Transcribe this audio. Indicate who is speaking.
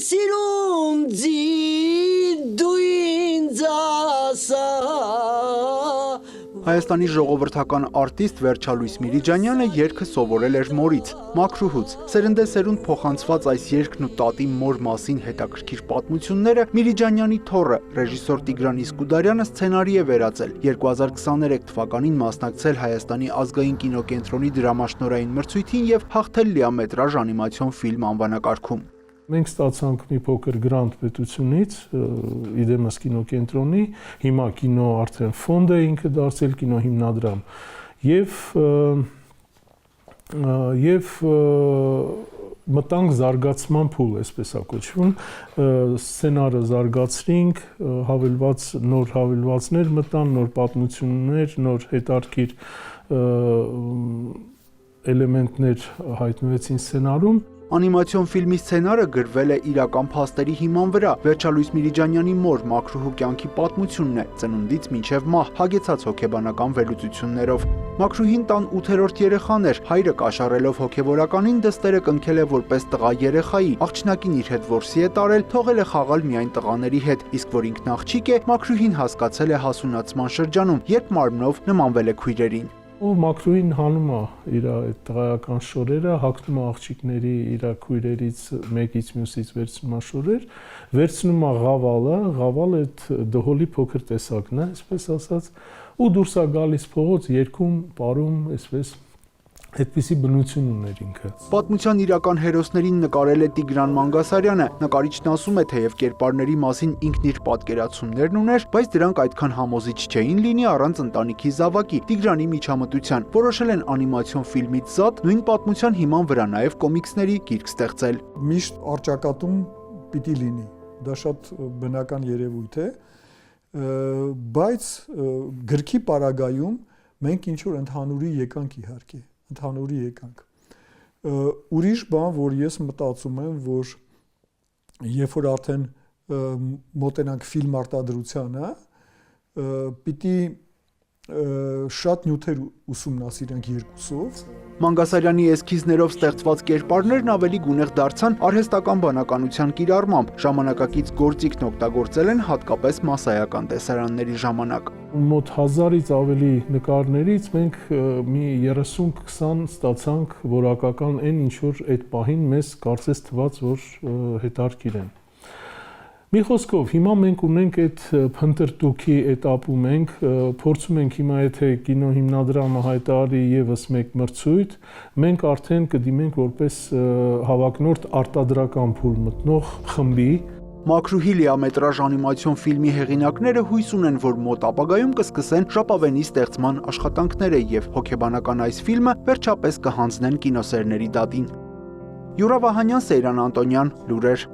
Speaker 1: սիրունձի դու ինձ ասա։
Speaker 2: Հայաստանի ժողովրդական արտիստ Վերջալույս Միրիջանյանը երգը սովորել էր մորից, Մաքրուհուց։ Սերնդեսերունդ փոխանցված այս երգն ու տատի մոր մասին հետաքրքիր պատմությունները Միրիջանյանի թոռը, ռեժիսոր Տիգրան Իսկուդարյանը սցենարի է վերածել։ 2023 թվականին մասնակցել Հայաստանի ազգային կինոկենտրոնի դրամաշնորհային մրցույթին եւ հաղթել լիամետրաժ անիմացիոն ֆիլմ անվանակարգում։
Speaker 3: Մենք ստացանք մի փոքր գրանտ պետությունից, իդեմս կինոկենտրոնի, հիմա կինո արդեն ֆոնդ է ինքը դարձել, կինո հիմնադրամ, եւ մտանք զարգացման փուլ, այսպես է կոչվում, սցենարը զարգացրինք, նոր հավելվածներ մտան, նոր պատմություններ, նոր հետաքրքիր էլեմենտներ հայտնվեցին սցենարում։
Speaker 2: Անիմացիոն ֆիլմի սցենարը գրվել է իրական փաստերի հիման վրա։ Վերջալույս Միրիջանյանի մոր Մաքրուհու կյանքի պատմությունն է, ծնունդից մինչև մահ, հագեցած հոգեբանական վերլուծություններով։ Մաքրուհին տան 8-րդ երեխան էր, հայրը կաշառելով հոգեվորականին դստերը կնքել է որպես տղա երեխայի, աղջնակին իր հետ որսի է տարել, թողել է խաղալ միայն տղաների հետ, իսկ որ ինքն աղջիկ է, Մաքրուհին հասկացել է հասունացման շրջանում, երբ մարմնով նմանվել է քույրերին։
Speaker 3: Ու Մաքրուհին հանում է իր այդ տղայական շորերը, հագնում է աղջիկների իր քույրերից մեկից մյուսից վերցնում է շորեր, վերցնում է ղավալը այդ դհոլի փոքր տեսակն է, այսպես ասած, ու դուրս է գալիս փողոց, երգում, պարում, այսպես այդպիսի բնություն ուներ ինքը։
Speaker 2: Պատմության իրական հերոսներին նկարել է Տիգրան Մանգասարյանը։ Նկարիչն ասում է, թեև կերպարների մասին ինքն իր պատկերացումներն ուներ, բայց դրանք այդքան համոզիչ չէին լինի առանց ընտանիքի զավակի, Տիգրանի միջամտության։ Որոշել են անիմացիոն ֆիլմից զատ նույն պատմության հիման վրա նաև կոմիքսների գիրք ստեղծել։
Speaker 4: Միշտ արճակատում պիտի լինի, դա շատ բնական երևույթ է, բայց գրքի պարագայում մենք ինչ-որ ընդհանուրի եկանք իհարկե, ընդհանուրի եկանք։ Ուրիշ բան, որ ես մտածում եմ, որ երբ որ արդեն մոտենանք ֆիլմ արտադրությանը, պիտի շատ նյութեր ուսումնասիրենք երկուսով։
Speaker 2: Մանգասարյանի էսքիզներով ստեղծված կերպարներն ավելի գունեղ դարձան արհեստական բանականության կիրառմամբ, ժամանակակից գործիքն օգտագործել են հատկապես մասսայական տեսարանների ժամանակ։
Speaker 3: Մոտ 1000-ից ավելի նկարներից մենք մի 30-20 ստացանք որակական այն ինչ որ այդ պահին մեզ կարծես թվաց, որ հետաքրքիր են։ Մի խոսքով, հիմա մենք ունենք այդ փնտրտուքի էտապում ենք, փորձում ենք հիմա եթե կինո հիմնադրամը հայտարարի եւս մեկ մրցույթ, մենք արդեն կդիմենք որպես հավակնորդ արտադրական փուլ մտնող խմբի։
Speaker 2: Մաքրուհի լիամետրաժ անիմացիոն ֆիլմի հեղինակները հույս ունեն, որ մոտ ապագայում կսկսեն ժապավենի ստեղծման աշխատանքները եւ հոգեբանական այս ֆիլմը վերջապես կհանձնեն կինոսերների դատին։ Յուրա Վահանյան, Սեյրան Անտոնյան, լուրեր։